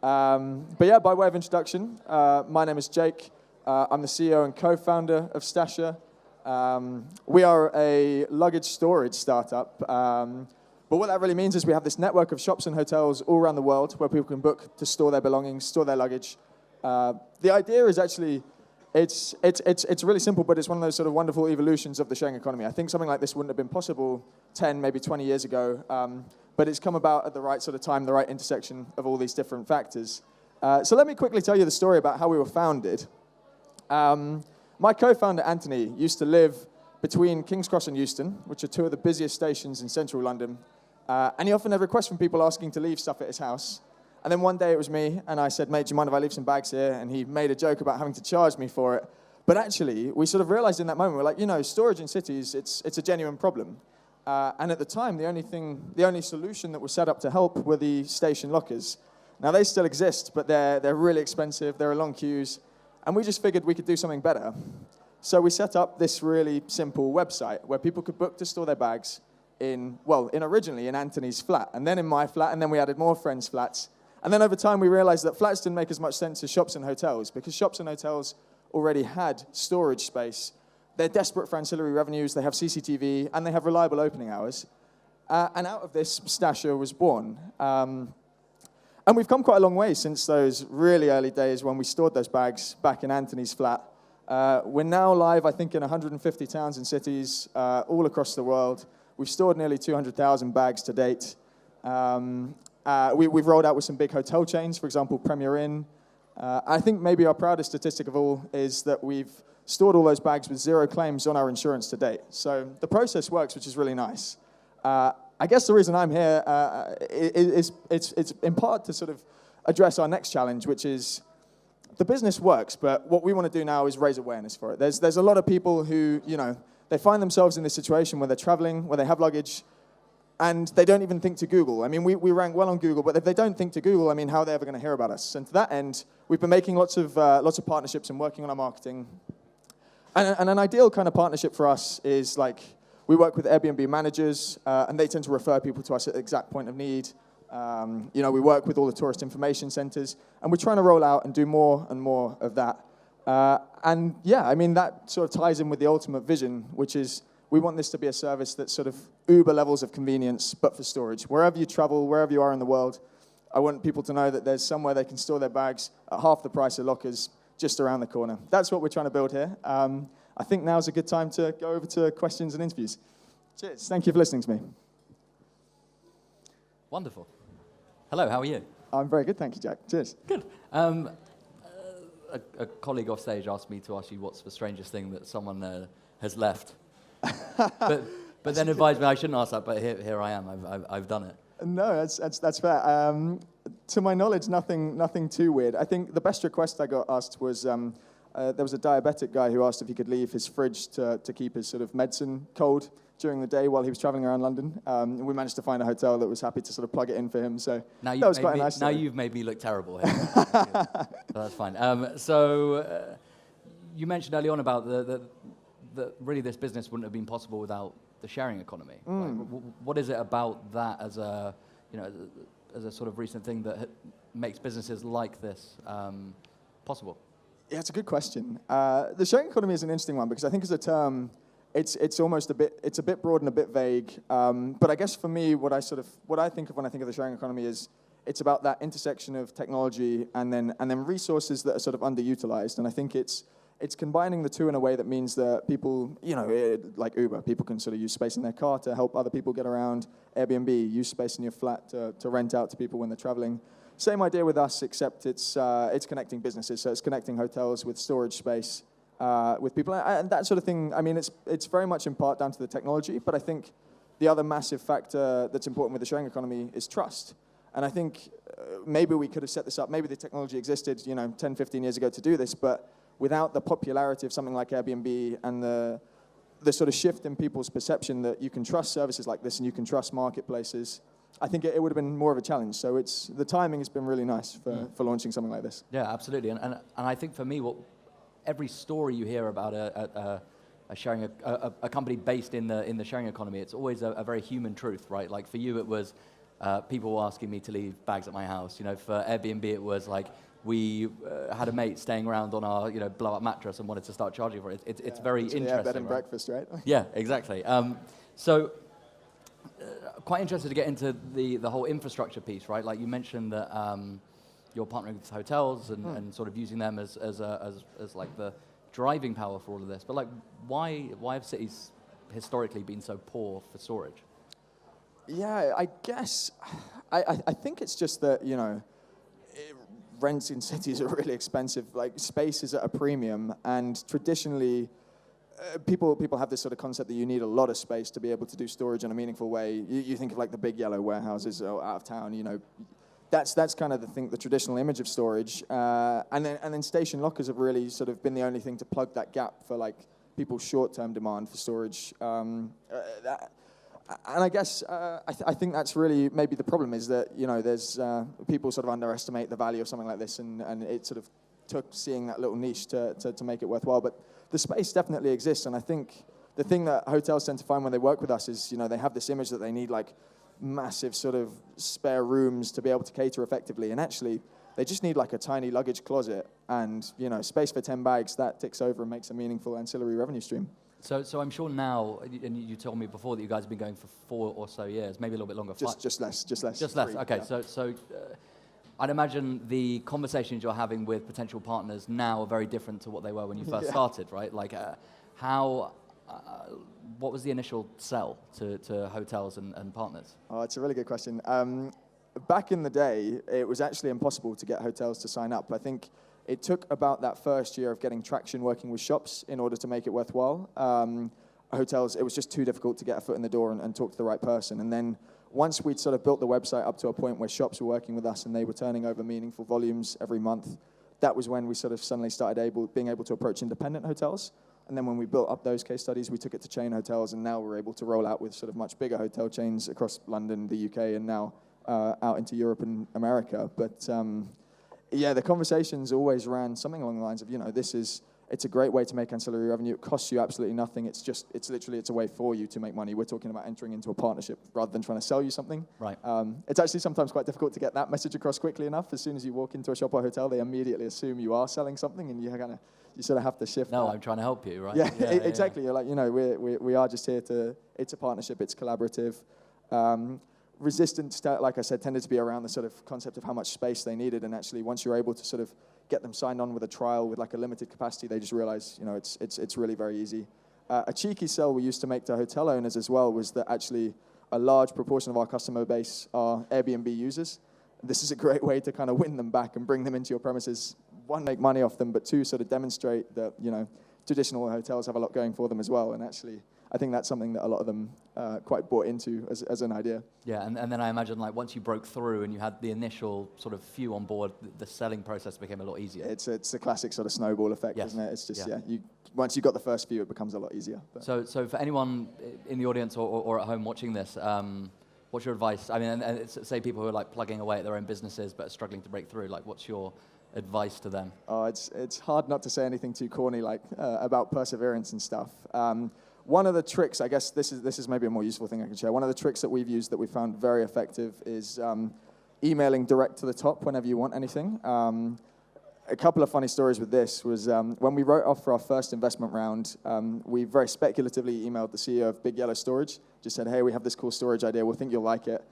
But yeah, by way of introduction, my name is Jake. I'm the CEO and co-founder of Stasher. We are a luggage storage startup. But what that really means is we have this network of shops and hotels all around the world where people can book to store their belongings, store their luggage. The idea is actually, it's really simple, but it's one of those sort of wonderful evolutions of the sharing economy. I think something like this wouldn't have been possible 10, maybe 20 years ago, but it's come about at the right sort of time, the right intersection of all these different factors. So let me quickly tell you the story about how we were founded. My co-founder, Anthony, used to live between King's Cross and Euston, which are two of the busiest stations in central London. And he often had requests from people asking to leave stuff at his house. And then one day it was me, and I said, mate, do you mind if I leave some bags here? And he made a joke about having to charge me for it. But actually, we sort of realized in that moment, we're like, you know, storage in cities, it's a genuine problem. And at the time, the only solution that was set up to help were the station lockers. Now, they still exist, but they're really expensive, there are long queues, and we just figured we could do something better. So we set up this really simple website where people could book to store their bags originally in Anthony's flat, and then in my flat, and then we added more friends' flats. And then over time, we realized that flats didn't make as much sense as shops and hotels, because shops and hotels already had storage space. They're desperate for ancillary revenues, they have CCTV, and they have reliable opening hours. And out of this, Stasher was born. And we've come quite a long way since those really early days when we stored those bags back in Anthony's flat. We're now live, I think, in 150 towns and cities all across the world. We've stored nearly 200,000 bags to date. We've rolled out with some big hotel chains, for example, Premier Inn. I think maybe our proudest statistic of all is that we've stored all those bags with 0 claims on our insurance to date. So the process works, which is really nice. I guess the reason I'm here is it's in part to sort of address our next challenge, which is the business works, but what we want to do now is raise awareness for it. There's a lot of people who, you know, they find themselves in this situation where they're traveling, where they have luggage, and they don't even think to Google. I mean, we rank well on Google, but if they don't think to Google, I mean, how are they ever going to hear about us? And to that end, we've been making lots of partnerships and working on our marketing. And an ideal kind of partnership for us is like, we work with Airbnb managers, and they tend to refer people to us at the exact point of need. You know, we work with all the tourist information centers, and we're trying to roll out and do more and more of that. And yeah, I mean, that sort of ties in with the ultimate vision, which is we want this to be a service that's sort of Uber levels of convenience, but for storage. Wherever you travel, wherever you are in the world, I want people to know that there's somewhere they can store their bags at half the price of lockers just around the corner. That's what we're trying to build here. I think now's a good time to go over to questions and interviews. Cheers. Thank you for listening to me. Wonderful. Hello, how are you? I'm very good, thank you, Jack. Cheers. Good. A colleague off stage asked me to ask you what's the strangest thing that someone has left. but then advised me I shouldn't ask that, but here I am. I've done it. No, that's fair. To my knowledge, nothing too weird. I think the best request I got asked was there was a diabetic guy who asked if he could leave his fridge to keep his sort of medicine cold during the day while he was traveling around London. And we managed to find a hotel that was happy to sort of plug it in for him. So that was quite a nice thing. Now you've made me look terrible here. So that's fine. You mentioned early on about that really this business wouldn't have been possible without the sharing economy. Like, what is it about that as a sort of recent thing that makes businesses like this possible? Yeah, it's a good question. The sharing economy is an interesting one because I think as a term, it's almost a bit broad and a bit vague. But I guess for me, what I think of when I think of the sharing economy is it's about that intersection of technology and then resources that are sort of underutilized. And I think it's combining the two in a way that means that people, you know, like Uber, people can sort of use space in their car to help other people get around. Airbnb, use space in your flat to rent out to people when they're traveling. Same idea with us, except it's connecting businesses. So it's connecting hotels with storage space with people. And that sort of thing, I mean, it's very much in part down to the technology, but I think the other massive factor that's important with the sharing economy is trust. And I think maybe we could have set this up, maybe the technology existed, you know, 10, 15 years ago to do this, but without the popularity of something like Airbnb and the sort of shift in people's perception that you can trust services like this and you can trust marketplaces, I think it would have been more of a challenge. So the timing has been really nice for launching something like this. Yeah, absolutely. And I think for me, every story you hear about a company based in the sharing economy, it's always a very human truth, right? Like for you, it was people were asking me to leave bags at my house. You know, for Airbnb, it was like we had a mate staying around on our blow-up mattress and wanted to start charging for it. It's very interesting. Yeah, bed and right? breakfast, right? Yeah, exactly. So quite interested to get into the whole infrastructure piece, right? Like you mentioned that you're partnering with hotels and sort of using them as like the driving power for all of this. But like, why have cities historically been so poor for storage? Yeah, I guess I think it's just that rents in cities are really expensive. Like space is at a premium, and traditionally, people have this sort of concept that you need a lot of space to be able to do storage in a meaningful way. You think of like the big yellow warehouses out of town. That's kind of the traditional image of storage. And then station lockers have really sort of been the only thing to plug that gap for like people's short-term demand for storage. And I guess I think that's really maybe the problem is that there's people sort of underestimate the value of something like this, and it sort of took seeing that little niche to make it worthwhile. But the space definitely exists, and I think the thing that hotels tend to find when they work with us is they have this image that they need like massive sort of spare rooms to be able to cater effectively, and actually they just need like a tiny luggage closet and space for 10 bags that ticks over and makes a meaningful ancillary revenue stream. So I'm sure now, and you told me before that you guys have been going for 4 or so years, maybe a little bit longer. Just less. Just less. Okay, yeah. So I'd imagine the conversations you're having with potential partners now are very different to what they were when you first started, right? Like what was the initial sell to hotels and partners? Oh, it's a really good question. Back in the day, it was actually impossible to get hotels to sign up. I think it took about that first year of getting traction working with shops in order to make it worthwhile. Hotels, it was just too difficult to get a foot in the door and talk to the right person. And then once we'd sort of built the website up to a point where shops were working with us and they were turning over meaningful volumes every month, that was when we sort of suddenly started being able to approach independent hotels. And then when we built up those case studies, we took it to chain hotels, and now we're able to roll out with sort of much bigger hotel chains across London, the UK, and now out into Europe and America. But the conversations always ran something along the lines of, it's a great way to make ancillary revenue. It costs you absolutely nothing. It's literally a way for you to make money. We're talking about entering into a partnership rather than trying to sell you something. Right. It's actually sometimes quite difficult to get that message across quickly enough. As soon as you walk into a shop or hotel, they immediately assume you are selling something, and you sort of have to shift. No, that. I'm trying to help you, right? Yeah, exactly. Yeah. You're like, we are just here it's a partnership, it's collaborative. Resistance, like I said, tended to be around the sort of concept of how much space they needed, and actually once you're able to sort of get them signed on with a trial with like a limited capacity, they just realize, it's really very easy. A cheeky sell we used to make to hotel owners as well was that actually a large proportion of our customer base are Airbnb users. This is a great way to kind of win them back and bring them into your premises. One, make money off them, but two, sort of demonstrate that, traditional hotels have a lot going for them as well. And actually, I think that's something that a lot of them quite bought into as an idea. Yeah, and then I imagine like once you broke through and you had the initial sort of few on board, the selling process became a lot easier. It's a classic sort of snowball effect, yes. Isn't it? It's just, once you got the first few, it becomes a lot easier. But. So for anyone in the audience or at home watching this, what's your advice? I mean, and say people who are like plugging away at their own businesses but are struggling to break through, like what's your advice to them? Oh, it's hard not to say anything too corny like about perseverance and stuff. One of the tricks, I guess this is maybe a more useful thing I can share. One of the tricks that we've used that we found very effective is emailing direct to the top whenever you want anything. A couple of funny stories with this was when we wrote off for our first investment round, we very speculatively emailed the CEO of Big Yellow Storage, just said, hey, we have this cool storage idea, we think you'll like it.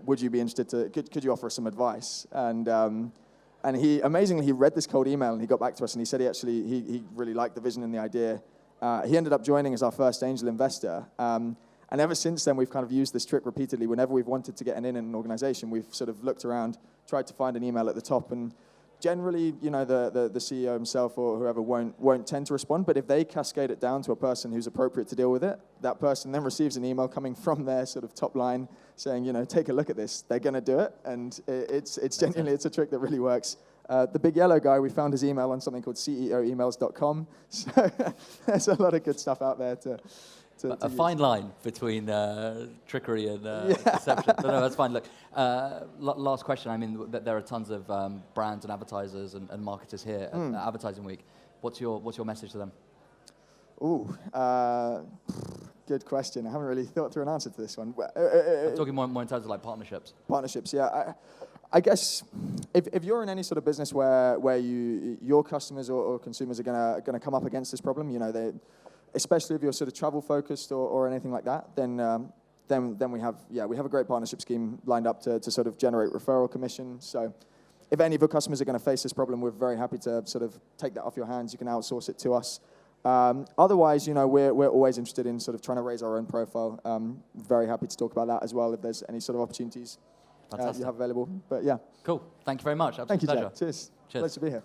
Would you be interested could you offer us some advice? And he, amazingly, he read this cold email and he got back to us and he said he really liked the vision and the idea. He ended up joining as our first angel investor. And ever since then, we've kind of used this trick repeatedly. Whenever we've wanted to get in an organization, we've sort of looked around, tried to find an email at the top, and generally, the CEO himself or whoever won't tend to respond. But if they cascade it down to a person who's appropriate to deal with it, that person then receives an email coming from their sort of top line saying, take a look at this. They're going to do it, and it's genuinely it's a trick that really works. The Big Yellow guy, we found his email on something called ceoemails.com. So there's a lot of good stuff out there to a fine line between trickery and deception. But no, that's fine. Look, last question. I mean, there are tons of brands and advertisers and marketers here at Advertising Week. What's your message to them? good question. I haven't really thought through an answer to this one. I'm talking more in terms of like partnerships. Partnerships, yeah. I guess if you're in any sort of business where your customers or consumers are gonna come up against this problem, you know, especially if you're sort of travel focused or anything like that, then we have a great partnership scheme lined up to sort of generate referral commission. So if any of your customers are going to face this problem, we're very happy to sort of take that off your hands. You can outsource it to us. Otherwise, you know, we're always interested in sort of trying to raise our own profile. Very happy to talk about that as well if there's any sort of opportunities you have available. But yeah. Cool. Thank you very much. Absolute Thank you, pleasure. Jack. Cheers. Cheers. Pleasure to be here.